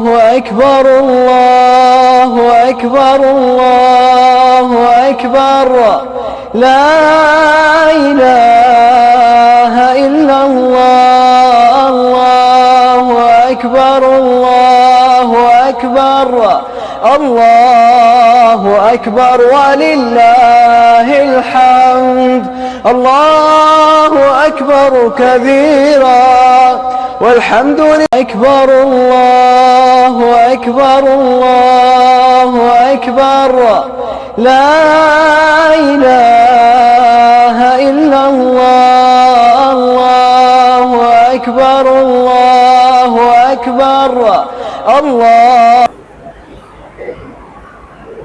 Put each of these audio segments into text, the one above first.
أكبر الله أكبر الله أكبر لا إله إلا الله الله أكبر الله أكبر الله أكبر ولله الحمد الله أكبر كبيرا والحمد لله أكبر الله أكبر الله أكبر لا إله إلا الله الله أكبر الله أكبر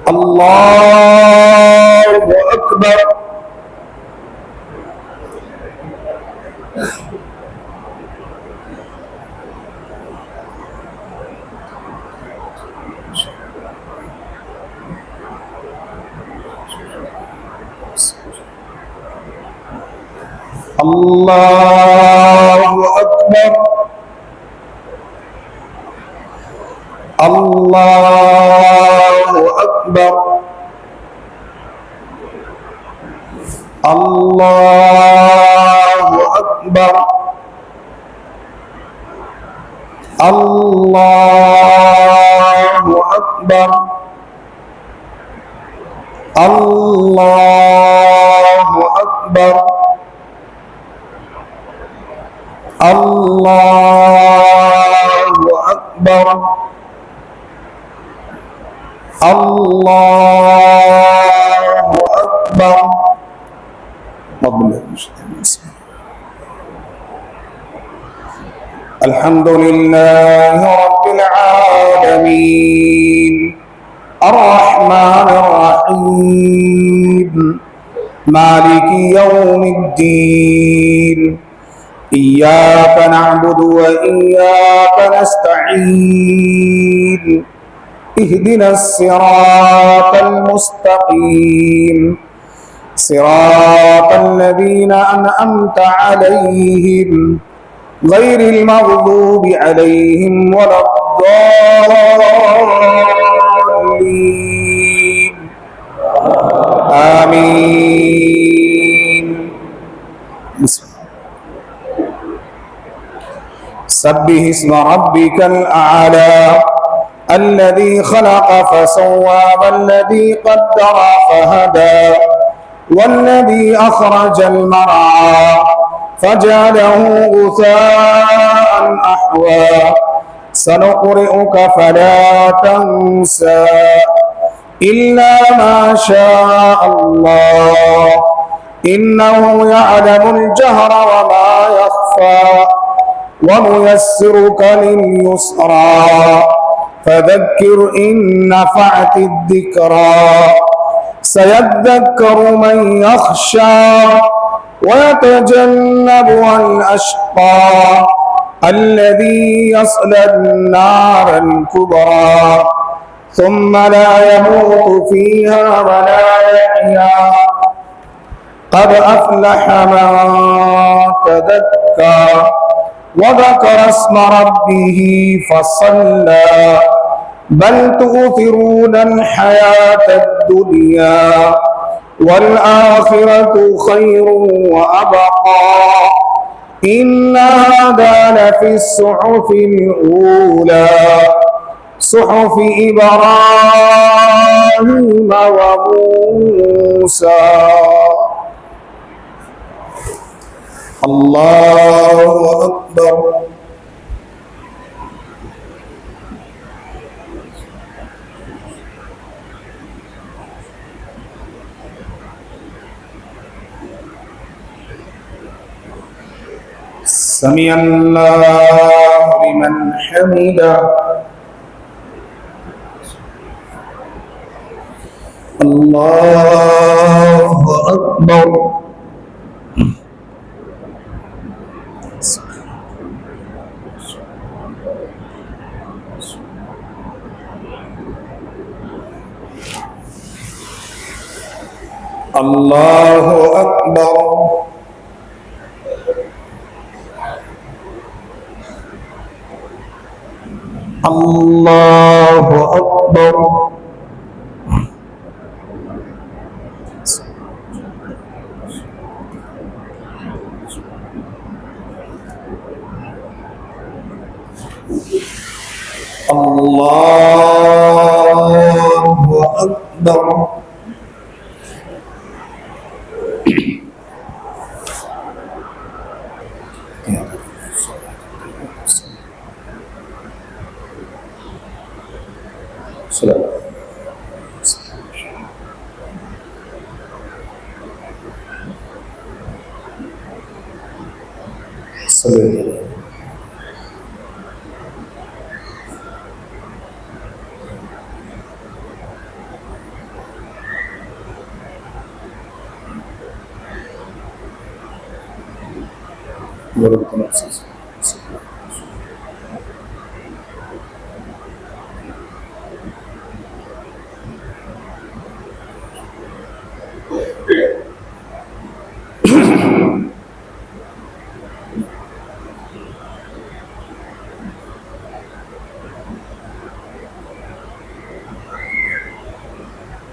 الله أكبر الله أكبر الله أكبر الله أكبر الله أكبر الله أكبر الله أكبر الله أكبر الحمد لله رب العالمين الرحمن الرحيم مالك يوم الدين إياك نعبد وإياك نستعين اهدنا الصراط المستقيم صراط الذين أنعمت عليهم غير المغضوب عليهم ولا الضالين آمين سبح اسم ربك الأعلى الذي خلق فسوى والذي قدر فهدى والذي أخرج المرعى فجعله غثاء أحوى سنقرئك فلا تنسى إلا ما شاء الله إنه يعلم الجهر وما يخفى ونيسرك لليسرى فذكر إن نفعت الذكرى سيذكر من يخشى ويتجنبها الأشقى الذي يصلى النار الكبرى ثم لا يموت فيها ولا يحيا قد أفلح من تزكى وذكر اسم ربه فصلى بل تؤثرون الحياة الدنيا والآخرة خير وأبقى إن هذا لفي الصحف الأولى صحف إبراهيم وموسى الله أكبر سمع الله لمن حمده الله أكبر الله أكبر الله أكبر الله أكبر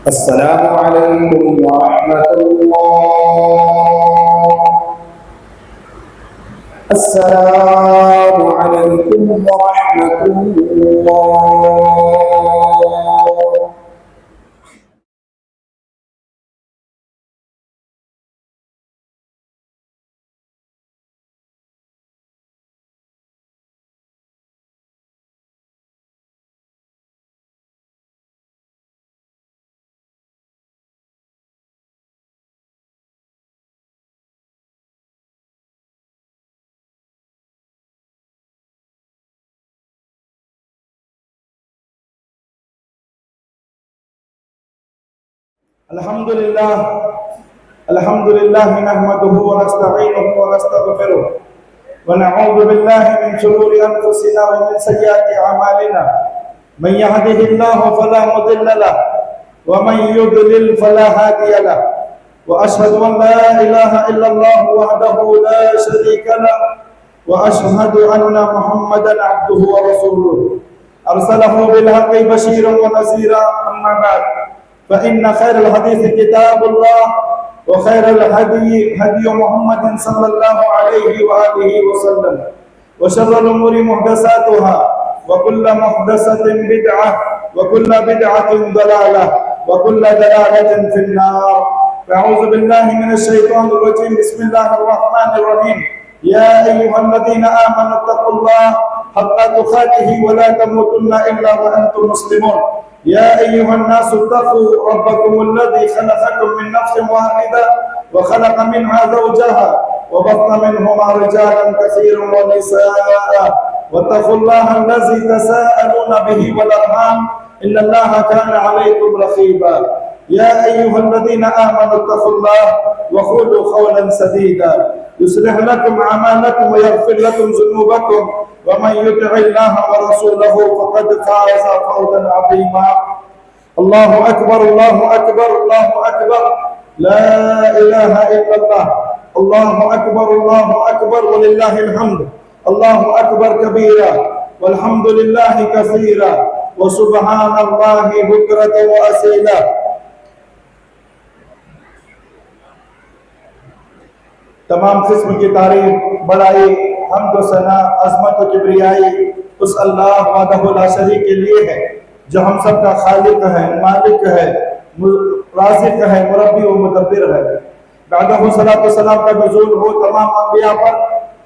السلام عليكم ورحمة الله. السلام عليكم ورحمة الله. الحمد لله نحمده ونستعينه ونستغفره ونعوذ بالله من شرور أنفسنا ومن سيئات أعمالنا. من يهده الله فلا مضل له ومن يضلل فلا هادي له. وأشهد أن لا إله إلا الله وحده لا شريك له وأشهد أن محمدا عبده ورسوله أرسله بالحق بشيرا ونذيرا. أما بعد فإن خير الحديث كتاب الله وخير الهدي هدي محمد صلى الله عليه وآله وسلم وشر الأمور محدثاتها وكل محدثة بدعة وكل بدعة ضلالة وكل ضلالة في النار. أعوذ بالله من الشيطان الرجيم. بسم الله الرحمن الرحيم. يا أيها الذين آمنوا اتقوا الله حق تقاته ولا تموتن إلا وأنتم مسلمون. يا أيها الناس اتقوا ربكم الذي خلقكم من نفس واحدة وخلق منها زوجها وبث منهما رجالا كثيرا ونساء واتقوا الله الذي تساءلون به والأرحام إن الله كان عليكم رقيبا. يا أيها الذين آمنوا اتقوا الله وقولوا قولا سديدا يصلح لكم أعمالكم ويغفر لكم ذنوبكم ومن يطع الله ورسوله فقد فاز فوزا عظيما. الله أكبر الله أكبر الله أكبر لا إله إلا الله. الله أكبر الله أكبر ولله الحمد. الله أكبر كبيرا والحمد لله كثيرا وسبحان الله بكرة وأصيلا. تمام قسم کی تعریف، بڑائی، حمد و ثنا، عظمت و کبریائی اس اللہ وحدہ لا شریک کے لیے ہے جو ہم سب کا خالق ہے، مالک ہے، رازق ہے، مربی و مدبر ہے. بعدہ صلاۃ و سلام کا نزول ہو تمام انبیاء پر،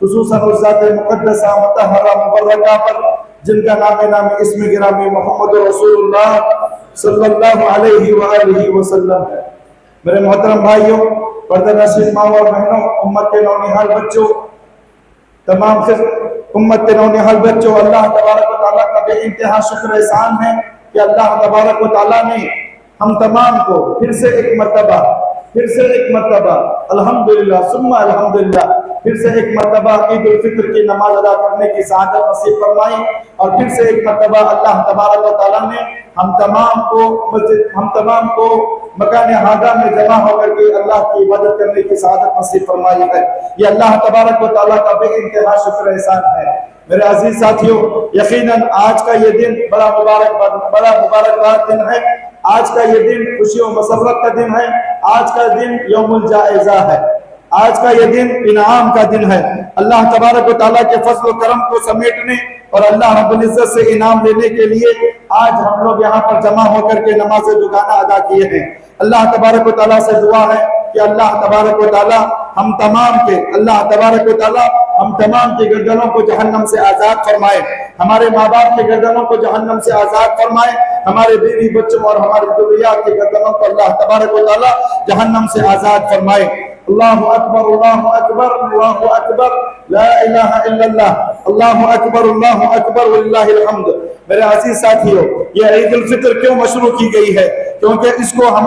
خصوصاً اس ذات مقدسہ مطہرہ مبرکہ پر جن کا نام اسم گرامی محمد رسول اللہ صلی اللہ علیہ وآلہ وسلم ہے. میرے محترم بھائیوں، پردہ نشین ماں اور بہنوں، امت کے نونہال بچوں، تمام امت کے نونہال بچوں، اللہ تبارک و تعالیٰ کا بے انتہا شکر احسان ہے کہ اللہ تبارک و تعالیٰ نے ہم تمام کو پھر سے ایک مرتبہ الحمدللہ ثم الحمدللہ پھر سے ایک مرتبہ عید الفطر کی نماز ادا کرنے کی سعادت نصیب فرمائی. اور پھر سے ایک مرتبہ اللہ تبارک و تعالیٰ نے ہم تمام کو مکان ہادہ میں جمع ہو کر کے اللہ کی عبادت کرنے کی سعادت نصیب فرمائی ہے۔ یہ اللہ تبارک و تعالیٰ کا بے انتہا شکر احسان ہے۔ میرے عزیز ساتھیوں، یقیناً آج کا یہ دن بڑا مبارک دن ہے۔ آج کا یہ دن خوشی و مسرت کا دن ہے۔ آج کا دن یوم الجائزہ ہے۔ آج کا یہ دن انعام کا دن ہے۔ اللہ تبارک و تعالیٰ کے فضل و کرم کو سمیٹنے اور اللہ رب العزت سے انعام لینے کے لیے آج ہم لوگ یہاں پر جمع ہو کر کے نماز دگانہ ادا کیے ہیں۔ اللہ تبارک و تعالیٰ سے دعا ہے کہ اللہ تبارک و تعالیٰ ہم تمام کے گردنوں کو جہنم سے آزاد فرمائے، ہمارے ماں باپ کے گردنوں کو جہنم سے آزاد فرمائے، ہمارے بیوی بچوں اور ہماری ذریات کے گردنوں کو اللہ تبارک و تعالیٰ جہنم سے آزاد فرمائے۔ اللہ اکبر اللہ اکبر اللہ اکبر لا الہ الا اللہ اللہ اکبر وللہ الحمد۔ میرے عزیز ساتھیوں، یہ عید الفطر کیوں مشروع کی گئی ہے؟ کیونکہ اس کو ہم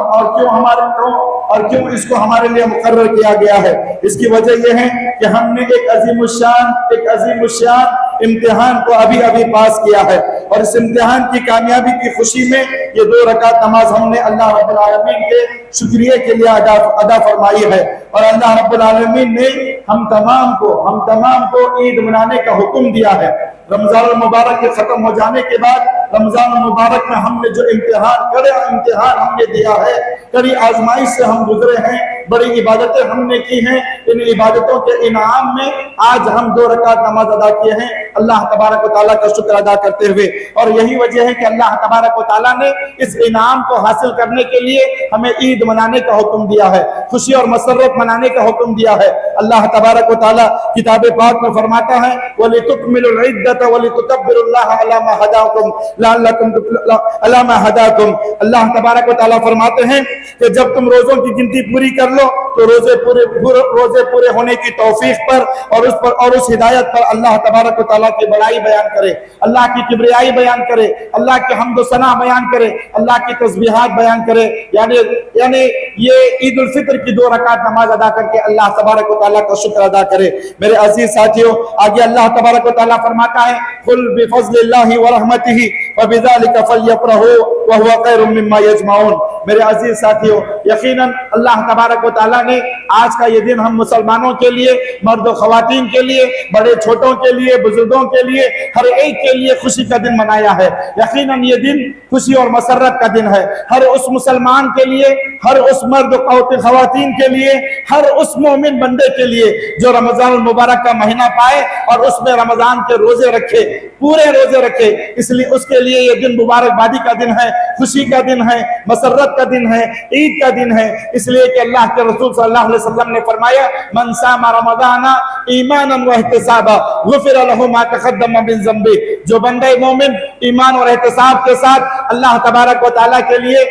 کیوں اس کو ہمارے لیے مقرر کیا گیا ہے؟ اس کی وجہ یہ ہے کہ ہم نے ایک عظیم الشان امتحان کو ابھی پاس کیا ہے، اور اس امتحان کی کامیابی کی خوشی میں یہ 2 رکعت نماز ہم نے اللہ رب العالمین کے شکریہ کے لیے ادا فرمائی ہے۔ اور اللہ رب العالمین نے ہم تمام کو عید منانے کا حکم دیا ہے۔ رمضان المبارک کے ختم ہو جانے کے بعد رمضان المبارک میں ہم نے جو امتحان ہم نے دیا ہے، کڑی آزمائش سے ہم گزرے ہیں، بڑی عبادتیں ہم نے کی ہیں، ان عبادتوں کے انعام میں آج ہم 2 رکعت نماز ادا کیے ہیں اللہ تبارک و تعالیٰ کا شکر ادا کرتے ہوئے۔ اور یہی وجہ ہے کہ اللہ تبارک و تعالیٰ نے اس انعام کو حاصل کرنے کے لیے ہمیں عید منانے کا حکم دیا ہے، خوشی اور مسرت منانے کا حکم دیا ہے۔ اللہ تبارک و تعالیٰ کتاب پاک میں فرماتا ہے وَلِتُكْمِلُوا الْعِدَّةَ وَلِتُكَبِّرُوا اللَّهَ عَلَى مَا هَدَاكُمْ۔ اللہ تبارک و تعالیٰ فرماتے ہیں کہ جب تم روزوں کی گنتی پوری کر لو تو روزے پورے ہونے کی توفیق پر اور اس ہدایت پر اللہ تبارک و تعالیٰ کی بڑائی بیان کرے، اللہ کی کبریائی بیان کرے، اللہ کی حمد و ثنا بیان کرے، اللہ کی تسبیحات بیان کرے۔ یعنی یہ عید الفطر کی 2 رکعت نماز ادا کر کے اللہ تبارک و تعالیٰ کا شکر ادا کرے۔ میرے عزیز ساتھیوں، آگے اللہ تبارک و تعالیٰ فرماتا ہے قُلْ بِفَضْلِ اللَّهِ وَرَحْمَتِهِ فَبِذَلِكَ فَلْيَفْرَحُوا وَهُوَ خَيْرٌ مِّمَّا يَجْمَعُونَ۔ میرے عزیز ساتھیوں، یقیناً اللہ تبارک و تعالیٰ نے آج کا یہ دن ہم مسلمانوں کے لیے، مرد و خواتین کے لیے، بڑے چھوٹوں کے لیے، بزرگوں کے لیے، ہر ایک کے لیے خوشی کا دن منایا ہے۔ یقیناً یہ دن خوشی اور مسرت کا دن ہے، ہر اس مسلمان کے لیے، ہر اس مرد و خواتین کے لیے، ہر اس مومن بندے کے لیے جو رمضان المبارک کا مہینہ پائے اور اس میں رمضان کے روزے رکھے، پورے روزے رکھے، اس لیے اس کے لیے یہ دن مبارکبادی کا دن ہے، خوشی کا دن ہے، مسرت کا دن ہے، عید کا دن ہے۔ اس لیے کہ اللہ کے رسول صلی اللہ علیہ وسلم نے فرمایا من صام رمضان ایمانا واحتسابا غفر له ما تقدم من ذنبه۔ جو بندہ مومن ایمان اور احتساب کے ساتھ اللہ تبارک و تعالیٰ کے لیے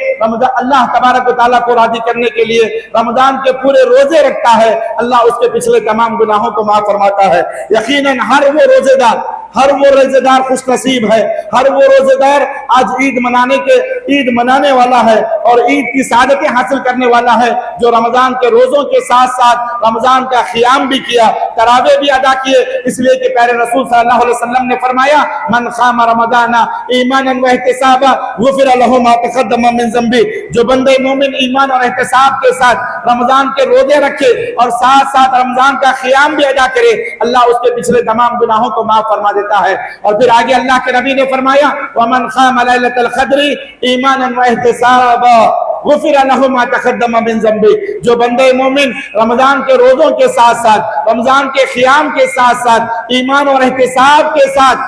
اللہ تبارک و تعالیٰ کو راضی کرنے کے لیے رمضان کے پورے روزے رکھتا ہے، اللہ اس کے پچھلے تمام گناہوں کو معاف فرماتا ہے۔ یقیناً ہر وہ روزے دار خوش نصیب ہے، ہر وہ روزے دار آج عید منانے والا ہے اور عید کی سعادتیں حاصل کرنے والا ہے، جو رمضان کے روزوں کے ساتھ ساتھ رمضان کا قیام بھی کیا، تراویح بھی ادا کیے۔ اس لیے کہ پیارے رسول صلی اللہ علیہ وسلم نے فرمایا من قام رمضان ایمانا واحتسابا غفر له ما تقدم من ذنبه۔ جو بندے مومن ایمان اور احتساب کے ساتھ رمضان کے روزے رکھے اور ساتھ ساتھ رمضان کا قیام بھی ادا کرے، اللہ اس کے پچھلے تمام گناہوں کو معاف فرما دیتا ہے۔ اور پھر آگے اللہ کے نبی نے فرمایا ومن قام ليلة القدر ایمانا واحتسابا غفر له ما تقدم من ذنبه۔ جو بندے مومن رمضان کے روزوں کے ساتھ ساتھ رمضان کے قیام کے ساتھ ساتھ ایمان اور احتساب کے ساتھ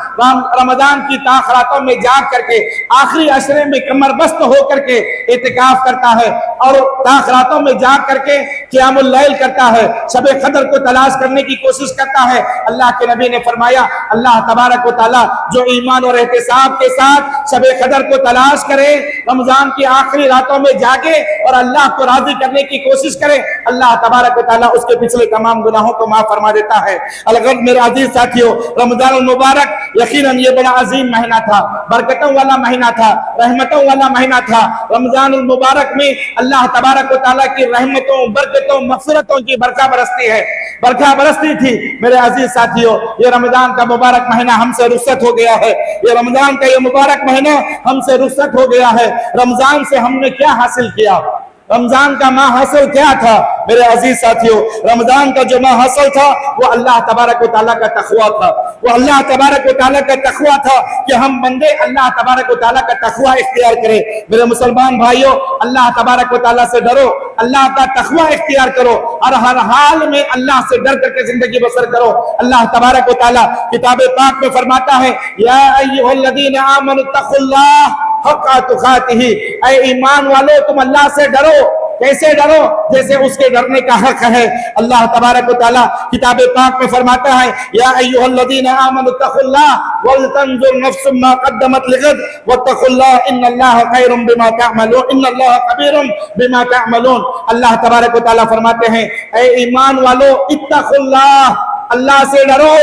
رمضان کی تاخراتوں میں جاگ کر کے آخری عشرے میں کمر بست ہو کر کے اعتکاف کرتا ہے اور تاخراتوں میں جاگ کر کے قیام اللیل کرتا ہے، شب قدر کو تلاش کرنے کی کوشش کرتا ہے، اللہ کے نبی نے فرمایا اللہ تبارک و تعالیٰ جو ایمان اور احتساب کے ساتھ شب قدر کو تلاش کرے، رمضان کی آخری راتوں میں جاگے اور اللہ کو راضی کرنے کی کوشش کرے، اللہ تبارک و تعالیٰ اس کے پچھلے تمام گناہوں کو معاف فرما دیتا ہے۔ الغرض میرے عزیز ساتھیوں، رمضان المبارک یقیناً یہ بڑا عظیم مہینہ تھا، برکتوں والا مہینہ تھا، رحمتوں والا مہینہ تھا۔ رمضان المبارک میں اللہ تبارک و تعالیٰ کی رحمتوں، برکتوں، مغفرتوں کی برکھا برستی تھی۔ میرے عزیز ساتھیوں، یہ رمضان کا مبارک مہینہ ہم سے رخصت ہو گیا ہے، یہ رمضان کا یہ مبارک مہینہ ہم سے رخصت ہو گیا ہے۔ رمضان سے ہم نے کیا حاصل کیا؟ رمضان کا ماہ حاصل کیا تھا میرے عزیز ساتھیوں؟ رمضان کا جو ماہ حاصل تھا وہ اللہ تبارک و تعالیٰ کا تقویٰ تھا، وہ اللہ تبارک و تعالیٰ کا تقویٰ تھا کہ ہم بندے اللہ تبارک و تعالیٰ کا تقویٰ اختیار کریں۔ میرے مسلمان بھائیوں، اللہ تبارک و تعالیٰ سے ڈرو، اللہ کا تقویٰ اختیار کرو اور ہر حال میں اللہ سے ڈر کر کے زندگی بسر کرو۔ اللہ تبارک و تعالیٰ کتاب پاک میں فرماتا ہے یا ایھا الذین آمنوا اتقوا اللہ حق تقاتہ، اے ایمان والو تم اللہ سے ڈرو۔ کیسے ڈرو؟ جیسے اس کے ڈرنے کا حق ہے۔ اللہ تبارک و تعالیٰ کتاب پاک میں فرماتا ہے یا ایھا الذین آمنوا اتقوا اللہ ولتنظر نفس ما قدمت لغد واتقوا اللہ ان اللہ خبیر بما تعملون ان اللہ خبیر بما تعملون۔ اللہ تبارک و تعالیٰ فرماتے ہیں اے ایمان والو اتقوا اللہ، اللہ سے ڈرو۔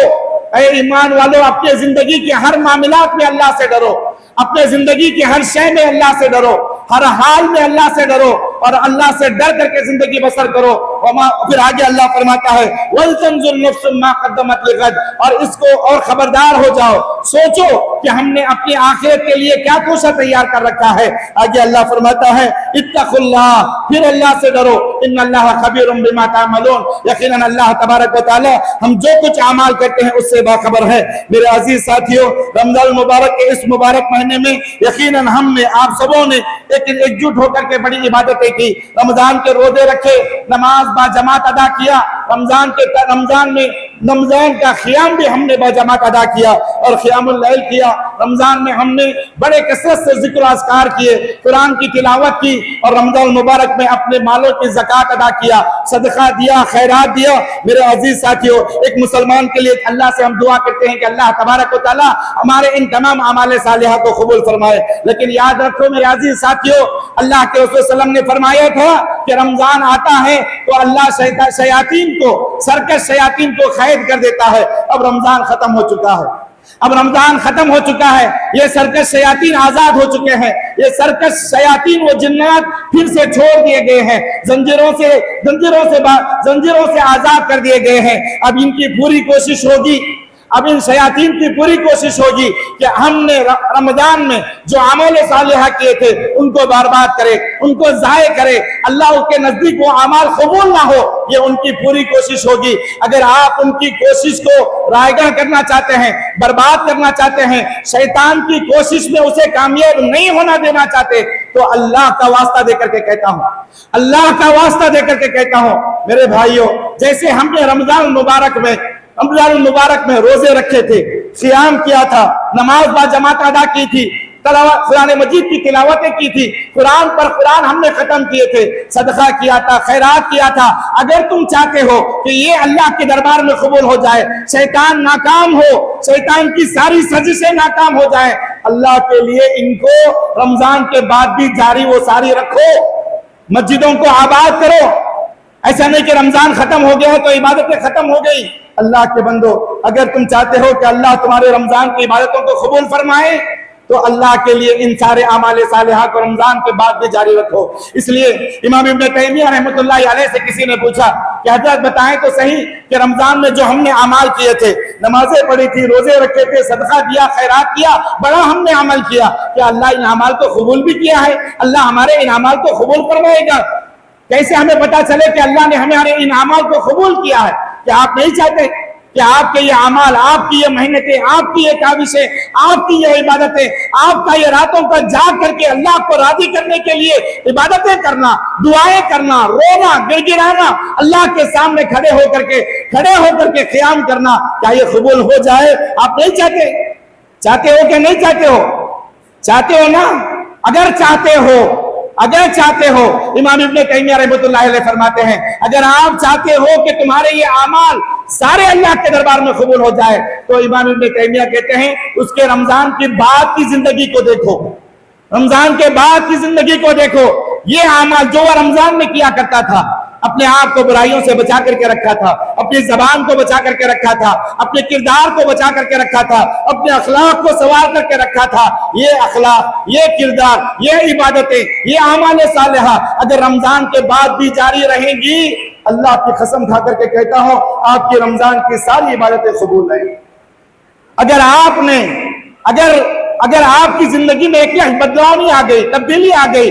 اے ایمان والو اپنے زندگی کے ہر معاملات میں اللہ سے ڈرو، اپنے زندگی کی ہر شے میں اللہ سے ڈرو، ہر حال میں اللہ سے ڈرو اور اللہ سے ڈر کر کے زندگی بسر کرو۔ پھر آگے اللہ فرماتا ہے وَلْتَنْظُرْ نَفْسٌ مَا قَدَّمَتْ لِغَدٍ، اور اس کو اور خبردار ہو جاؤ، سوچو کہ ہم نے اپنی آخرت کے لیے کیا توشہ تیار کر رکھا ہے۔ آگے اللہ فرماتا ہے اتقوا اللہ، پھر اللہ سے ڈرو، ان اللہ خبیر بما تعملون، یقیناً اللہ تبارک و تعالی ہم جو کچھ اعمال کرتے ہیں اس سے باخبر ہے۔ میرے عزیز ساتھیوں، رمضان المبارک کے اس مبارک مہینے میں یقیناً ہم نے، آپ سبوں نے ایک جٹ ہو کر کے بڑی عبادتیں کی، رمضان کے روزے رکھے، نماز با جماعت ادا کیا، رمضان میں رمضان کا قیام بھی ہم نے با جماعت ادا کیا اور قیام اللیل کیا۔ رمضان میں ہم نے بڑے کثرت سے ذکر و اذکار کیے، قرآن کی تلاوت کی اور رمضان المبارک میں اپنے مالوں کی زکوٰۃ ادا کیا، صدقہ دیا، خیرات دیا۔ میرے عزیز ساتھیوں، ایک مسلمان کے لیے اللہ سے ہم دعا کرتے ہیں کہ اللہ تبارک و تعالی ہمارے ان تمام اعمال صالحہ کو قبول فرمائے۔ لیکن یاد رکھو میرے عزیز ساتھیوں، اللہ کے رسول صلی اللہ علیہ وسلم نے فرمایا تھا کہ رمضان آتا ہے تو اللہ شیاطین کو، سرکش شیاطین کو قید کر دیتا ہے۔ اب رمضان ختم ہو چکا ہے، اب رمضان ختم ہو چکا ہے، یہ سرکش شیاطین آزاد ہو چکے ہیں، یہ سرکش شیاطین وہ جنات پھر سے چھوڑ دیے گئے ہیں، زنجیروں سے آزاد کر دیے گئے ہیں۔ اب ان کی پوری کوشش ہوگی، اب ان شیاطین کی پوری کوشش ہوگی کہ ہم نے رمضان میں جو اعمال صالحہ کیے تھے ان کو برباد کرے، ان کو ضائع کرے، اللہ کے نزدیک وہ اعمال قبول نہ ہو، یہ ان کی پوری کوشش ہوگی۔ اگر آپ ان کی کوشش کو رائیگاں کرنا چاہتے ہیں، برباد کرنا چاہتے ہیں، شیطان کی کوشش میں اسے کامیاب نہیں ہونا دینا چاہتے، تو اللہ کا واسطہ دے کر کے کہتا ہوں، اللہ کا واسطہ دے کر کے کہتا ہوں میرے بھائیوں، جیسے ہم نے رمضان المبارک میں روزے رکھے تھے، صیام کیا تھا، نماز با جماعت ادا کی تھی، قرآن مجید کی تلاوتیں کی تھی، قرآن پر قرآن ہم نے ختم کیے تھے، صدقہ کیا تھا، خیرات کیا تھا۔ اگر تم چاہتے ہو کہ یہ اللہ کے دربار میں قبول ہو جائے، شیطان ناکام ہو، شیطان کی ساری سازشیں ناکام ہو جائیں، اللہ کے لیے ان کو رمضان کے بعد بھی جاری و ساری رکھو، مسجدوں کو آباد کرو۔ ایسا نہیں کہ رمضان ختم ہو گیا تو عبادتیں ختم ہو گئی۔ اللہ کے بندو، اگر تم چاہتے ہو کہ اللہ تمہارے رمضان کی عبادتوں کو قبول فرمائے تو اللہ کے لیے ان سارے اعمال صالحہ کو رمضان کے بعد بھی جاری رکھو۔ اس لیے امام ابن تیمیہ رحمۃ اللہ علیہ سے کسی نے پوچھا کہ حضرت بتائیں تو صحیح کہ رمضان میں جو ہم نے اعمال کیے تھے، نمازیں پڑھی تھی، روزے رکھے تھے، صدقہ دیا، خیرات کیا، بڑا ہم نے عمل کیا، کیا اللہ ان اعمال کو قبول بھی کیا ہے؟ اللہ ہمارے ان اعمال کو قبول فرمائے گا؟ کیسے ہمیں پتا چلے کہ اللہ نے ہمارے ان اعمال کو قبول کیا ہے؟ کیا آپ نہیں چاہتے کہ آپ کے یہ اعمال، آپ کی یہ محنتیں، آپ کی یہ کاوشیں، آپ کی یہ عبادتیں، آپ کا یہ راتوں کا جاگ کر کے اللہ کو راضی کرنے کے لیے عبادتیں کرنا، دعائیں کرنا، رونا، گڑ گڑانا، اللہ کے سامنے کھڑے ہو کر کے قیام کرنا، کیا یہ قبول ہو جائے؟ آپ نہیں چاہتے؟ چاہتے ہو کہ نہیں چاہتے ہو؟ چاہتے ہو نا؟ اگر چاہتے ہو امام ابن تیمیہ رحمۃ اللہ علیہ فرماتے ہیں اگر آپ چاہتے ہو کہ تمہارے یہ اعمال سارے اللہ کے دربار میں قبول ہو جائے تو امام ابن تیمیہ کہتے ہیں اس کے رمضان کے بعد کی زندگی کو دیکھو، رمضان کے بعد کی زندگی کو دیکھو۔ یہ اعمال جو وہ رمضان میں کیا کرتا تھا، اپنے آپ کو برائیوں سے بچا کر کے رکھا تھا، اپنی زبان کو بچا کر کے رکھا تھا، اپنے کردار کو بچا کر کے رکھا تھا، اپنے اخلاق کو سنوار کر کے رکھا تھا، یہ اخلاق، یہ کردار، یہ عبادتیں، یہ اعمال صالحہ اگر رمضان کے بعد بھی جاری رہیں گی، اللہ کی قسم کھا کر کے کہتا ہوں آپ کی رمضان کی ساری عبادتیں قبول ہیں۔ اگر آپ کی زندگی میں ایک بدلاؤ نہیں آ گئی، تبدیلی آ گئی،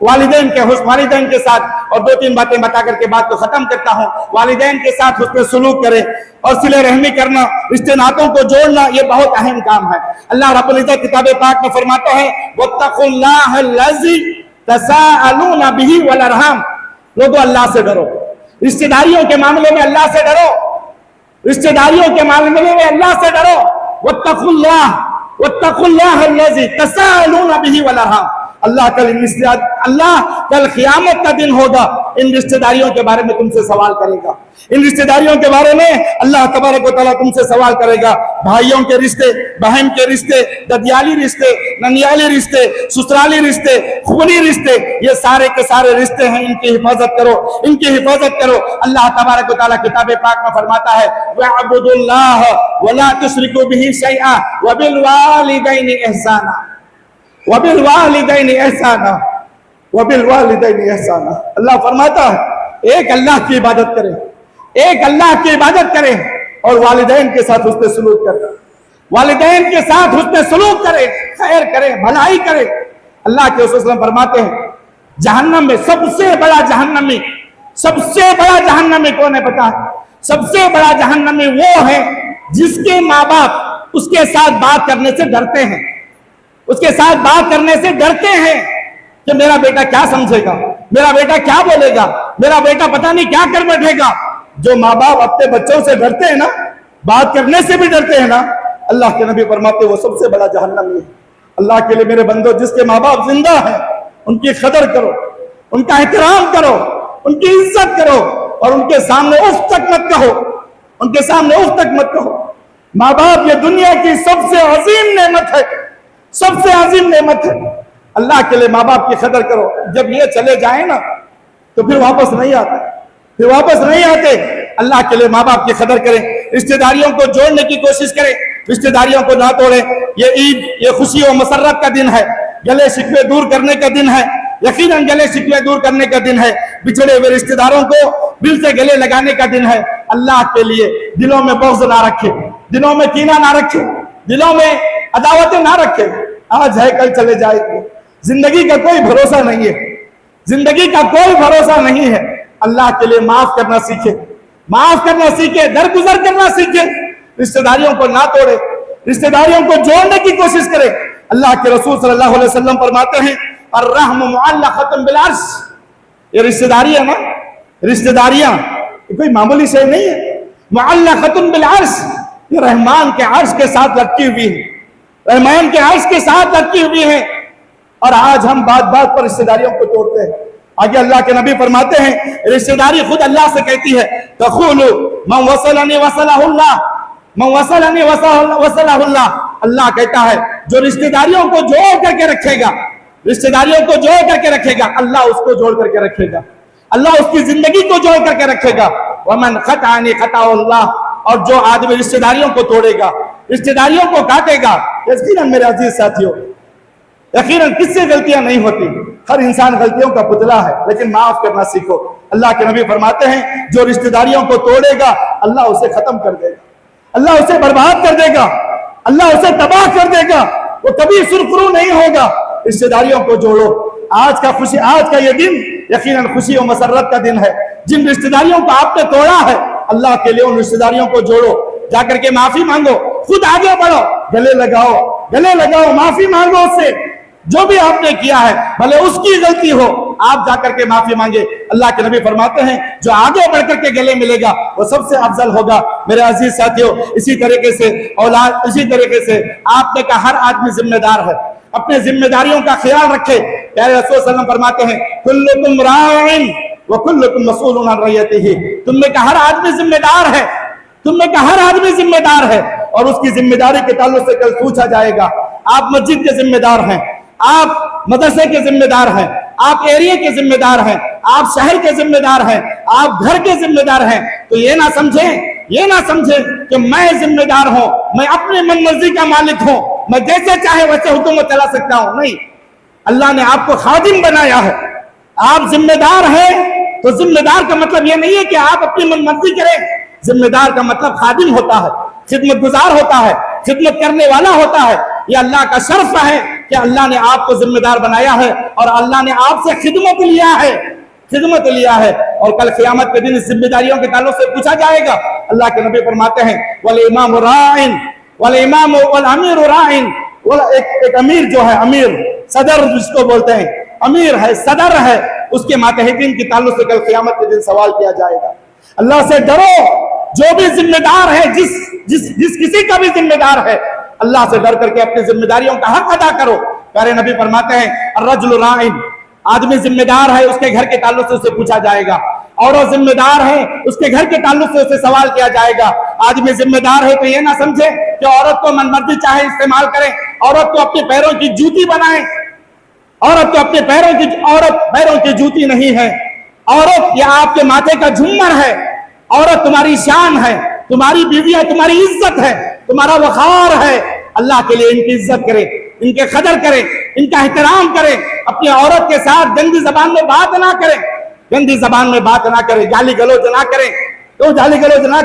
والدین کے ساتھ اور 2-3 باتیں بتا کر کے بات کو ختم کرتا ہوں. والدین کے ساتھ حسن سلوک کرے اور صلہ رحمی کرنا، رشتے ناتوں کو جوڑنا، یہ بہت اہم کام ہے. اللہ رب العزت کتاب پاک میں فرماتا ہے واتقوا اللہ الذی تساءلون بہ والارحام. لوگوں اللہ سے ڈرو، رشتے داریوں کے معاملے میں اللہ سے ڈرو، رشتے داریوں کے معاملے میں اللہ سے ڈرو. واتقوا اللہ الذی تساءلون بہ والارحام. اللہ کل قیامت کا دن ہوگا، ان رشتہ داریوں کے بارے میں تم سے سوال کرے گا. ان رشتہ داریوں کے بارے میں اللہ تبارک و تعالیٰ تم سے سوال کرے گا. بھائیوں کے رشتے، بہن کے رشتے، ددیالی رشتے، ننیالی رشتے، سسرالی رشتے، خونی رشتے، یہ سارے کے سارے رشتے ہیں. ان کی حفاظت کرو، ان کی حفاظت کرو. اللہ تبارک و تعالیٰ کتاب پاک میں فرماتا ہے وَاعْبُدُوا اللَّهَ وَلَا تُشْرِكُوا بِهِ شَيْئًا وَبِالْوَالِدَيْنِ إِحْسَانًا وَبِالْوَالِدَيْنِ إِحْسَانًا وَبِالْوَالِدَيْنِ إِحْسَانًا. اللہ فرماتا ہے ایک اللہ کی عبادت کریں، ایک اللہ کی عبادت کریں اور والدین کے ساتھ حسن سلوک کریں. والدین کے ساتھ حسن سلوک کریں، خیر کریں، بھلائی کریں. اللہ کے رسول صلی اللہ علیہ وسلم فرماتے ہیں جہنم میں سب سے بڑا جہنمی کون ہے پتا ہے؟ سب سے بڑا جہنمی وہ ہے جس کے ماں باپ اس کے ساتھ بات کرنے سے ڈرتے ہیں، اس کے ساتھ بات کرنے سے ڈرتے ہیں کہ میرا بیٹا کیا سمجھے گا، میرا بیٹا کیا بولے گا، میرا بیٹا پتہ نہیں کیا کر بیٹھے گا. جو ماں باپ اپنے بچوں سے ڈرتے ہیں نا، بات کرنے سے بھی ڈرتے ہیں نا، اللہ کے نبی فرماتے ہیں وہ سب سے بڑا جہنمی ہے. اللہ کے لیے میرے بندو، جس کے ماں باپ زندہ ہیں ان کی قدر کرو، ان کا احترام کرو، ان کی عزت کرو اور ان کے سامنے اف تک مت کہو، ان کے سامنے اف تک مت کہو. ماں باپ یہ دنیا کی سب سے عظیم نعمت ہے، سب سے عظیم نعمت ہے. اللہ کے لیے ماں باپ کی قدر کرو. جب یہ چلے جائیں نا تو پھر واپس نہیں آتے. اللہ کے لیے ماں باپ کی قدر کریں، رشتہ داریوں کو جوڑنے کی کوشش کریں، رشتہ داریوں کو نہ توڑیں. یہ عید، یہ خوشی و مسرت کا دن ہے، گلے شکوے دور کرنے کا دن ہے. یقیناً گلے شکوے دور کرنے کا دن ہے، بچھڑے ہوئے رشتہ داروں کو دل سے گلے لگانے کا دن ہے. اللہ کے لیے دلوں میں بغض نہ رکھے، دلوں میں کینہ نہ رکھے، دلوں میں عداوتیں نہ رکھے. آج ہے کل چلے جائے گی. زندگی کا کوئی بھروسہ نہیں ہے، زندگی کا کوئی بھروسہ نہیں ہے. اللہ کے لیے معاف کرنا سیکھے، معاف کرنا سیکھے، درگزر کرنا سیکھے. رشتہ داریوں کو نہ توڑے، رشتہ داریوں کو جوڑنے کی کوشش کرے. اللہ کے رسول صلی اللہ علیہ وسلم فرماتے ہیں الرحم معلقۃ بالعرش. یہ رشتہ داریاں نا، رشتہ داریاں کوئی معمولی شے نہیں ہے. معلقۃ بالعرش، یہ رحمان کے عرش کے ساتھ لٹکی ہوئی ہے، رحمان کے عرش کے ساتھ لٹکی ہوئی ہے. اور آج ہم بات پر رشتہ داریوں کو توڑتے ہیں. آگے اللہ کے نبی فرماتے ہیں رشتہ داری خود اللہ سے کہتی ہے تقول من وصلنی وصلہ اللہ، من وصلنی وصلہ اللہ. اللہ کہتا ہے جو رشتہ داریوں کو جوڑ کر کے رکھے گا، رشتہ داریوں کو جوڑ کر کے رکھے گا، اللہ اس کو جوڑ کر کے رکھے گا، اللہ اس کی زندگی کو جوڑ کر کے رکھے گا. ومن قطعنی قطع اللہ. اور جو آدمی رشتہ داریوں کو توڑے گا، رشتہ داریوں کو کاٹے گا، یقیناً میرے عزیز ساتھیوں، یقیناً کس سے غلطیاں نہیں ہوتی، ہر انسان غلطیوں کا پتلا ہے، لیکن معاف کرنا سیکھو. اللہ کے نبی فرماتے ہیں جو رشتہ داریوں کو توڑے گا اللہ اسے ختم کر دے گا، اللہ اسے برباد کر دے گا، اللہ اسے تباہ کر دے گا، وہ کبھی سرخرو نہیں ہوگا. رشتہ داریوں کو جوڑو. آج کا یہ دن یقیناً خوشی و مسرت کا دن ہے. جن رشتہ داریوں کو آپ نے توڑا ہے اللہ کے لیے ان رشتہ داریوں کو جوڑو، جا کر کے معافی مانگو، خود آگے بڑھو، گلے لگاؤ، معافی مانگو اس سے. جو بھی آپ نے کیا ہے بھلے اس کی غلطی ہو، آپ جا کر کے معافی مانگے. اللہ کے نبی فرماتے ہیں جو آگے بڑھ کر کے گلے ملے گا وہ سب سے افضل ہوگا. میرے عزیز ساتھیوں، اسی طریقے سے آپ نے کہا ہر آدمی ذمہ دار ہے، اپنے ذمہ داریوں کا خیال رکھے. پیارے رسول صلی اللہ علیہ وسلم فرماتے ہیں کلکم راع وکلکم مسئول عن رعیتہ. تم میں کا ہر آدمی ذمہ دار ہے، تم میں کا ہر آدمی ذمہ دار ہے اور اس کی ذمہ داری کے تعلق سے کل پوچھا جائے گا. آپ مسجد کے ذمہ دار ہیں، آپ مدرسے کے ذمہ دار ہیں، آپ ایریے کے ذمہ دار ہیں، آپ شہر کے ذمہ دار ہیں، آپ گھر کے ذمہ دار ہیں. تو یہ نہ سمجھیں کہ میں ذمہ دار ہوں، میں اپنی من مرضی کا مالک ہوں، میں جیسے چاہے ویسے حکومت چلا سکتا ہوں. نہیں، اللہ نے آپ کو خادم بنایا ہے. آپ ذمہ دار ہیں تو ذمہ دار کا مطلب یہ نہیں ہے کہ آپ اپنی من مرضی کریں. ذمہ دار کا مطلب خادم ہوتا ہے، خدمت گزار ہوتا ہے، خدمت کرنے والا ہوتا ہے. یہ اللہ کا شرف ہے کہ اللہ نے آپ کو ذمہ دار بنایا ہے اور اللہ نے آپ سے خدمت لیا ہے اور کل قیامت کے دن اس ذمہ داریوں کے تعلق سے پوچھا جائے گا۔ اللہ کے نبی فرماتے ہیں والامام راعٍ والامام والامیر راعٍ، ایک امیر جو ہے، امیر صدر جس کو بولتے ہیں، امیر ہے، صدر ہے، اس کے ماتحتین کے تعلق سے کل قیامت کے دن سوال کیا جائے گا۔ اللہ سے ڈرو، جو بھی ذمہ دار ہے، جس کسی کا بھی ذمہ دار ہے، اللہ سے ڈر کر کے اپنی ذمہ داریوں کا حق ادا کرو۔ پیارے نبی فرماتے ہیں الرجل راعٍ، آدمی ذمہ دار ہے، اس کے گھر کے تعلق سے اسے پوچھا جائے گا۔ عورت ذمہ دار ہے، اس کے گھر کے تعلق سے اسے سوال کیا جائے گا۔ آدمی ذمہ دار ہے تو یہ نہ سمجھے کہ عورت کو من مرضی چاہے استعمال کرے، عورت کو اپنے پیروں کی جوتی بنائے، عورت تو اپنے پیروں کی جوتی نہیں ہے، عورت یہ آپ کے ماتھے کا جھومر ہے، عورت تمہاری شان ہے، تمہاری بیوی ہے، تمہاری عزت ہے، تمہارا وقار ہے۔ اللہ کے لیے ان کی عزت کرے، ان کے قدر کرے، ان کا احترام کرے، اپنی عورت کے ساتھ گندی زبان میں بات نہ کرے، گالی گلوچ نہ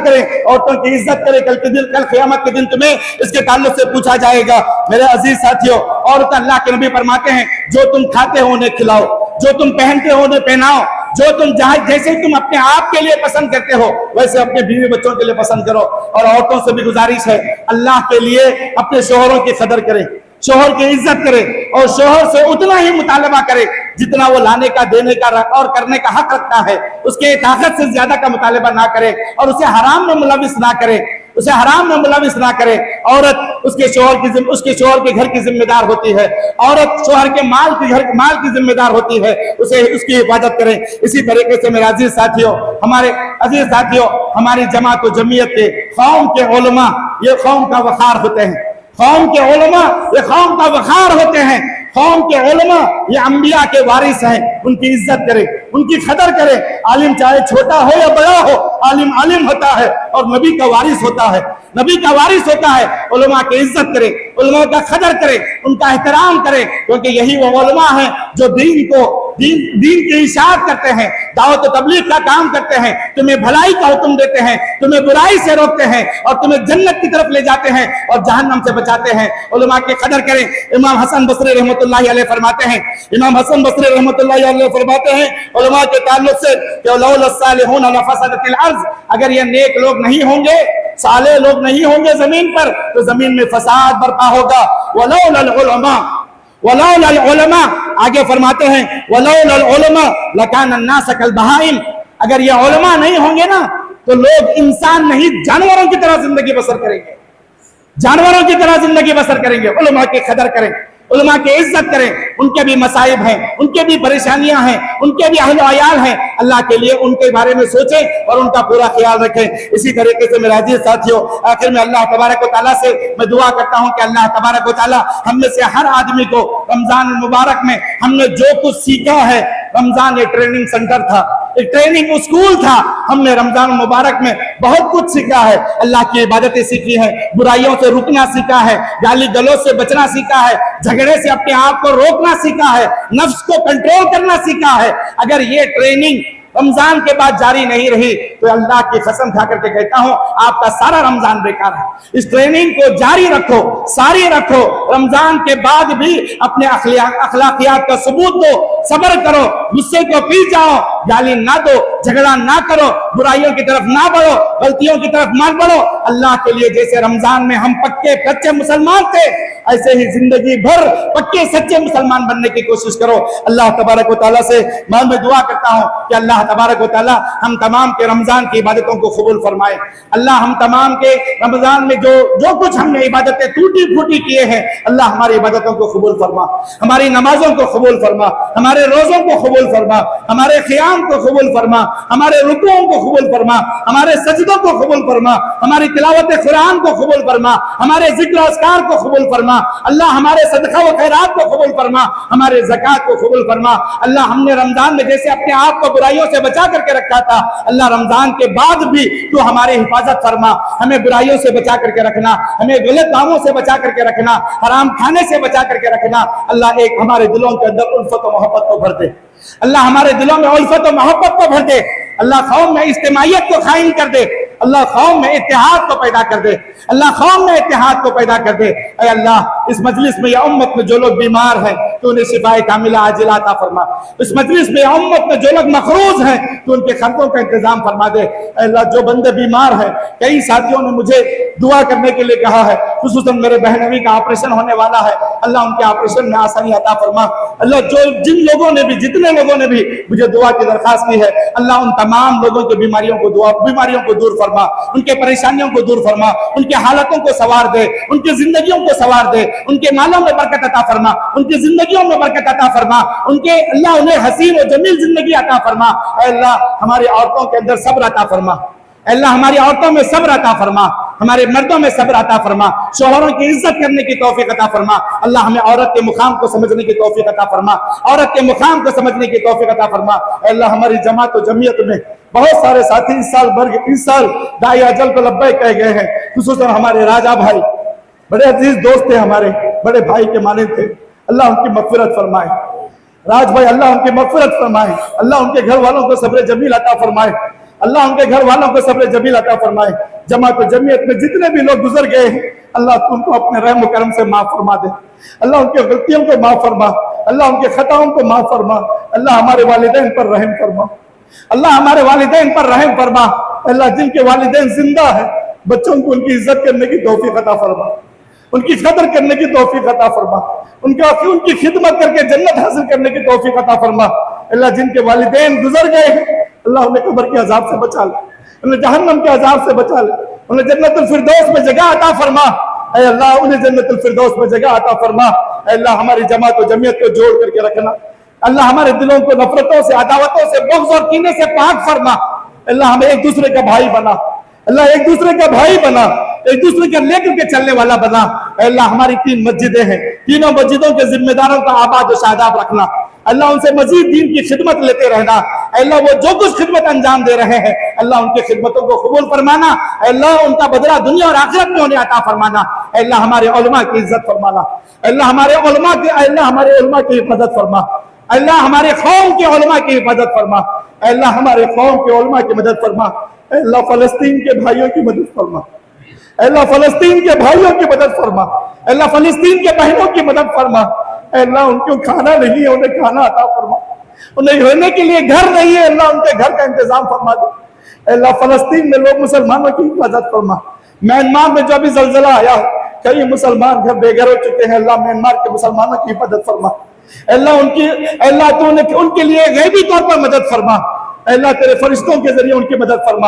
کرے، عورتوں کی عزت کرے۔ کل قیامت کے دن تمہیں اس کے تعلق سے پوچھا جائے گا۔ میرے عزیز ساتھیوں، عورت اللہ کے نبی فرماتے ہیں جو تم کھاتے ہو انہیں کھلاؤ، جو تم پہنتے ہو انہیں پہناؤ، جو تم جیسے تم اپنے آپ کے لیے پسند کرتے ہو ویسے اپنے بیوی بچوں کے لیے پسند کرو۔ اور عورتوں سے بھی گزارش ہے اللہ کے لیے اپنے شوہروں کی قدر کریں، شوہر کی عزت کرے اور شوہر سے اتنا ہی مطالبہ کرے جتنا وہ لانے کا، دینے کا اور کرنے کا حق رکھتا ہے۔ اس کے طاقت سے زیادہ کا مطالبہ نہ کرے اور اسے حرام میں ملوث نہ کرے۔ عورت اس کے شوہر کے گھر کی ذمہ دار ہوتی ہے، عورت شوہر کے مال کی ذمہ دار ہوتی ہے، اسے اس کی حفاظت کریں۔ اسی طریقے سے میرے عزیز ساتھیوں، ہماری جماعت و جمعیت کے قوم کے علماء یہ قوم کا وقار ہوتے ہیں، قوم کے علماء یہ قوم کا وقار ہوتے ہیں، قوم کے علماء یہ انبیاء کے وارث ہیں، ان کی عزت کرے، ان کی قدر کرے۔ عالم چاہے چھوٹا ہو یا بڑا ہو، عالم ہوتا ہے اور نبی کا وارث ہوتا ہے، علماء کی عزت کرے، علماء کا قدر کرے، ان کا احترام کرے، کیونکہ یہی وہ علماء ہیں جو دین کی اشاعت کرتے ہیں، دعوت و تبلیغ کا کام کرتے ہیں، تمہیں بھلائی کا حکم دیتے ہیں، تمہیں برائی سے روکتے ہیں اور تمہیں جنت کی طرف لے جاتے ہیں اور جہنم سے بچاتے ہیں۔ علماء کی قدر کریں۔ امام حسن بصری رحمۃ اللہ علیہ فرماتے ہیں علماء کے تعلق سے کہ لولا الصالحون لفسدت الارض، اگر یہ نیک لوگ نہیں ہوں گے، صالح لوگ نہیں ہوں گے زمین پر تو زمین میں فساد برپا ہوگا۔ ولولا العلماء آگے فرماتے ہیں ولولا العلماء لکان الناس کالبہائم، اگر یہ علماء نہیں ہوں گے نا تو لوگ انسان نہیں جانوروں کی طرح زندگی بسر کریں گے۔ علماء کی قدر کریں، علماء کی عزت کریں، ان کے بھی مصائب ہیں، ان کے بھی پریشانیاں ہیں، ان کے بھی اہل و عیال ہیں، اللہ کے لیے ان کے بارے میں سوچیں اور ان کا پورا خیال رکھیں۔ اسی طریقے سے میرے عزیز ساتھیوں، آخر میں اللہ تبارک و تعالیٰ سے میں دعا کرتا ہوں کہ اللہ تبارک و تعالیٰ ہم میں سے ہر آدمی کو رمضان المبارک میں ہم نے جو کچھ سیکھا ہے، رمضان ایک ٹریننگ سینٹر تھا، ایک ٹریننگ اسکول تھا، ہم نے رمضان المبارک میں بہت کچھ سیکھا ہے، اللہ کی عبادتیں سیکھی ہیں، برائیوں سے رکنا سیکھا ہے، گالی گلوچ سے بچنا سیکھا ہے، جھگڑے سے اپنے آپ کو روکنا سیکھا ہے، نفس کو کنٹرول کرنا سیکھا ہے۔ اگر یہ ٹریننگ رمضان کے بعد جاری نہیں رہی تو اللہ کی قسم کھا کر کے کہتا ہوں آپ کا سارا رمضان بیکار ہے۔ اس ٹریننگ کو جاری رکھو، ساری رکھو، رمضان کے بعد بھی اپنے اخلاقیات کا ثبوت دو، صبر کرو، غصے کو پی جاؤ، گالی نہ دو، جھگڑا نہ کرو، برائیوں کی طرف نہ بڑھو، غلطیوں کی طرف نہ بڑھو۔ اللہ کے لیے جیسے رمضان میں ہم پکے سچے مسلمان تھے ایسے ہی زندگی بھر پکے سچے مسلمان بننے کی کوشش کرو۔ اللہ تبارک و تعالیٰ سے میں دعا کرتا ہوں کہ اللہ تبارک و تعالیٰ ہم تمام کے رمضان کی عبادتوں کو قبول فرمائے۔ اللہ ہم تمام کے رمضان میں جو کچھ ہم نے عبادتیں ٹوٹی پھوٹی کیے ہیں، اللہ ہماری عبادتوں کو قبول فرما، ہماری نمازوں کو قبول فرما، ہمارے روزوں کو قبول فرما، ہمارے قیام کو قبول فرما، ہمارے رکوعوں کو قبول فرما، ہمارے سجدوں کو قبول فرما، ہماری تلاوت قرآن کو قبول فرما، ہمارے ذکر و اذکار کو قبول فرما، اللہ ہمارے صدقہ و خیرات کو قبول فرما، ہمارے زکوٰۃ کو قبول فرما۔ اللہ ہم نے رمضان میں جیسے اپنے آپ کو برائیوں سے بچا کر کے رکھا تھا، اللہ رمضان کے بعد بھی تو ہماری حفاظت فرما، ہمیں برائیوں سے بچا کر کے رکھنا، ہمیں غلط کاموں سے بچا کر کے رکھنا، حرام کھانے سے بچا کر کے رکھنا۔ اللہ ایک ہمارے دلوں کے اندر الفت و محبت کو بھر دے، اللہ ہمارے دلوں میں الفت و محبت کو بھر دے، اللہ قوم میں اجتماعیت کو قائم کر دے، اللہ قوم میں اتحاد کو پیدا کر دے، اللہ قوم میں اتحاد کو پیدا کر دے۔ اے اللہ اس مجلس میں یا امت میں جو لوگ بیمار ہیں تو انہیں شفائے کاملہ عاجلہ عطا فرما. اس مجلس میں یا امت میں جو لوگ مقروض ہیں تو ان کے خرچوں کا انتظام فرما دے. اے اللہ جو بندے بیمار ہیں, کئی ساتھیوں نے مجھے دعا کرنے کے لیے کہا ہے, خصوصاً میرے بہنوی کا آپریشن ہونے والا ہے, اللہ ان کے آپریشن میں آسانی عطا فرما. اللہ جن لوگوں نے بھی, جتنے لوگوں نے بھی مجھے دعا کی درخواست کی ہے, اللہ ان تمام لوگوں کی بیماریوں کو دور فرما, ان کے پریشانیوں کو دور فرما, ان کے حالتوں کو سوار دے, ان کی زندگیوں کو سوار دے, ان کے مالوں میں برکت عطا فرما, ان کی زندگیوں میں برکت عطا فرما, ان کے اللہ انہیں حسین و جمیل زندگی عطا فرما. اے اللہ ہماری عورتوں کے اندر صبر عطا فرما, اے اللہ ہماری عورتوں میں صبر عطا فرما, ہمارے مردوں میں صبر عطا فرما, شوہروں کی عزت کرنے کی توفیق عطا فرما. اللہ ہمیں عورت کے مقام کو سمجھنے کی توفیق عطا فرما, عورت کے مقام کو سمجھنے کی توفیق عطا فرما. اے اللہ ہماری جماعت و جمعیت میں بہت سارے ساتھی اس سال داعی اجل کو لبیک کہہ گئے ہیں, خصوصاً ہمارے راجہ بھائی بڑے عزیز دوست تھے, ہمارے بڑے بھائی کے مانند تھے. اللہ ان کی مغفرت فرمائے. راج بھائی اللہ ان کی مغفرت فرمائے, اللہ ان کے گھر والوں کو صبر جمیل عطا فرمائے, اللہ ان کے گھر والوں کو صبر جمیل عطا فرمائے. جماعت و جمعیت میں جتنے بھی لوگ گزر گئے ہیں, اللہ ان کو اپنے رحم و کرم سے معاف فرما دے. اللہ ان کی غلطیوں کو معاف فرما, اللہ ان کے خطاؤں کو معاف فرما. اللہ ہمارے والدین پر رحم فرما, اللہ ہمارے والدین پر رحم فرما. اللہ جن کے والدین زندہ ہیں, بچوں کو ان کی عزت کرنے کی توفیق عطا فرما, ان کی قدر کرنے کی توفیق عطا فرما, ان کی خدمت کر کے جنت حاصل کرنے کی توفیق عطا فرما. اللہ جن کے والدین گزر گئے ہیں, اللہ انہیں قبر کے عذاب سے بچا لے, انہیں جہنم کے عذاب سے بچا لے, انہیں جنت الفردوس میں جگہ عطا فرما. اے اللہ انہیں جنت الفردوس میں جگہ عطا فرما. اے اللہ ہماری جماعت و جمعیت کو جوڑ کر کے رکھنا. اللہ ہمارے دلوں کو نفرتوں سے, عداوتوں سے, بغض اور کینے سے پاک فرما. اللہ ہمیں ایک دوسرے کا بھائی بنا, اللہ ایک دوسرے کا بھائی بنا, ایک دوسرے کا لے کر کے چلنے والا بنا. اے اللہ ہماری 3 مسجدیں ہیں, تینوں مسجدوں کے ذمہ داروں کا آباد و شاداب رکھنا. اللہ ان سے مزید دین کی خدمت لیتے رہنا. اے اللہ وہ جو کچھ خدمت انجام دے رہے ہیں, اللہ ان کی خدمتوں کو قبول فرمانا. اے اللہ ان کا بدلہ دنیا اور آخرت میں انہیں عطا فرمانا. اے اللہ ہمارے علماء کی عزت فرمانا. اے اللہ ہمارے علماء کی حفاظت فرما. اے اللہ ہمارے قوم کے علماء کی حفاظت فرما. اے اللہ ہمارے قوم کے علماء کی مدد فرما. اے اللہ فلسطین کے بھائیوں کی مدد فرما. اے اللہ فلسطین کے بھائیوں کی مدد فرما. اے اللہ فلسطین کے بہنوں کی مدد فرما. اے اللہ ان کو کھانا نہیں ہے, انہیں کھانا عطا فرما. انہیں رہنے کے لیے گھر نہیں ہے, اللہ ان کے گھر کا انتظام فرما دے. اے اللہ فلسطین میں لوگ مسلمانوں کی حفاظت فرما. میانمار میں جو ابھی زلزلہ آیا ہے, کئی مسلمان گھر بے گھر ہو چکے ہیں, اللہ میانمار کے مسلمانوں کی حفاظت فرما. اے اللہ تو ان کے لیے غیبی طور پر مدد فرما. اے اللہ تیرے فرشتوں کے ذریعے ان کی مدد فرما.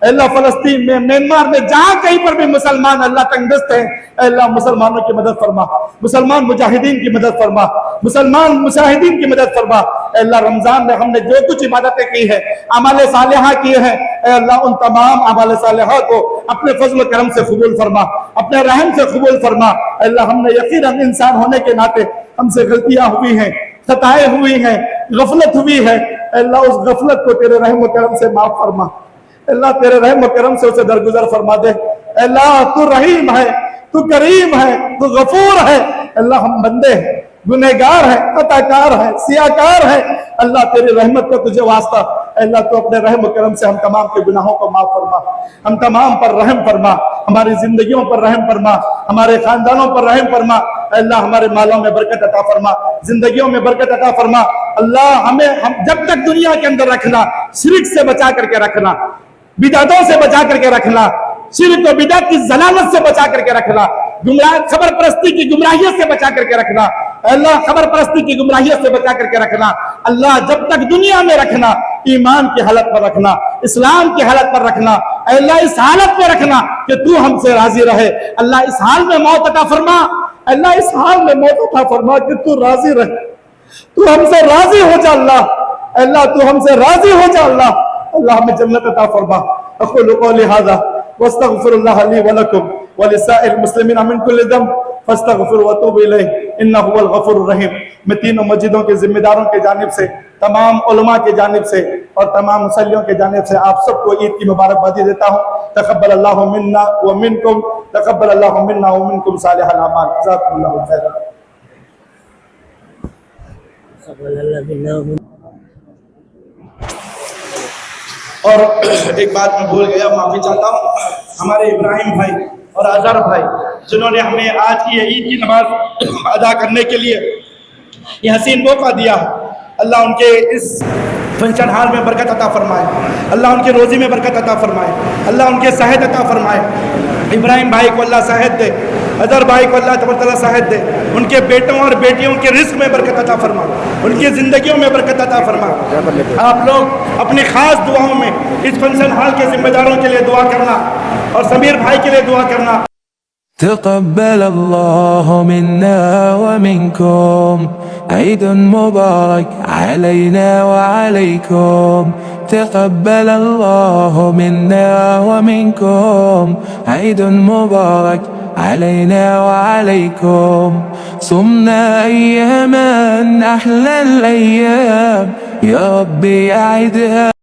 اے اللہ فلسطین میں, میانمار میں, جہاں کہیں پر بھی مسلمان اللہ تنگ دست ہیں, اے اللہ مسلمانوں کی مدد فرما. مسلمان مجاہدین کی مدد فرما, مسلمان مجاہدین کی مدد فرما. اے اللہ رمضان میں ہم نے جو کچھ عبادتیں کی ہے, اعمال صالحہ کیے ہیں, اے اللہ ان تمام اعمال صالحہ کو اپنے فضل و کرم سے قبول فرما, اپنے رحم سے قبول فرما. اے اللہ ہم نے یقیناً انسان ہونے کے ناطے ہم سے غلطیاں ہوئی ہیں, خطائیں ہوئی ہیں, غفلت ہوئی ہے. اے اللہ اس غفلت کو تیرے رحم و کرم سے معاف فرما. اللہ تیرے رحم و کرم سے اسے درگزر فرما دے. اے اللہ تو رحیم ہے, تو کریم ہے, تو غفور ہے. اللہ ہم بندے ہیں, گنہگار ہیں, خطاکار ہیں, سیاکار ہیں. اللہ تیری رحمت کا تجھے واسطہ. اے اللہ تو اپنے رحم و کرم سے ہم تمام کے گناہوں کو معاف فرما, ہم تمام پر رحم فرما, ہماری زندگیوں پر رحم فرما, ہمارے خاندانوں پر رحم فرما. اے اللہ ہمارے مالوں میں برکت عطا فرما, زندگیوں میں برکت عطا فرما. اللہ ہمیں جب تک دنیا کے اندر رکھنا, شرک سے بچا کر کے رکھنا, بدعتوں سے بچا کر کے رکھنا, شرک و بدعت کی ضلالت سے بچا کر کے رکھنا, خبر پرستی کی گمراہیت سے بچا کر کے رکھنا. اللہ خبر پرستی کی گمراہیت سے بچا کر کے رکھنا. اللہ جب تک دنیا میں رکھنا, ایمان کی حالت پر رکھنا, اسلام کی حالت پر رکھنا. اے اللہ اس حالت میں رکھنا کہ تو ہم سے راضی رہے. اللہ اس حال میں موت عطا فرما. اللہ اس حال میں موت عطا فرما کہ تو راضی رہے, تو ہم سے راضی ہو جا. اللہ اللہ تو ہم سے راضی ہو جا. اللہ اللہ ہمیں جنت عطا فرما. اقول قولی ھذا واستغفر اللہ لی ولکم ولسائر المسلمین من کل ذنب فاستغفروا واتوبوا الیہ انہ هو الغفور الرحیم. میں تینوں مسجدوں کے ذمہ داروں کی جانب سے, تمام علماء کی جانب سے اور تمام مصلیوں کی جانب سے آپ سب کو عید کی مبارکبادی دیتا ہوں. تقبل اللہ منا ومنکم, تقبل اللہ منا ومنکم صالح الاعمال. جزاکم اللہ خیرا. اور ایک بات میں بھول گیا, معافی چاہتا ہوں. ہمارے ابراہیم بھائی اور اظہر بھائی جنہوں نے ہمیں آج کی عید کی نماز ادا کرنے کے لیے یہ حسین موقع دیا ہے، اللہ ان کے اس فنکشن ہال میں برکت عطا فرمائے، اللہ ان کے روزی میں برکت عطا فرمائے، اللہ ان کے صحت عطا فرمائے، ابراہیم بھائی کو اللہ صحت دے، اظہر بھائی کو اللہ تبارک تعالیٰ صحت دے، ان کے بیٹوں اور بیٹیوں کے رزق میں برکت عطا فرمائے، ان کی زندگیوں میں برکت عطا فرمائے۔ آپ لوگ اپنی خاص دعاؤں میں اس فنکشن ہال کے ذمہ داروں کے لیے دعا کرنا اور سمیر بھائی کے لیے دعا کرنا۔ تقبل الله منا ومنكم عيد مبارك علينا وعليكم تقبل الله منا ومنكم عيد مبارك علينا وعليكم صمنا أياما أحلى الأيام يا ربي أعدها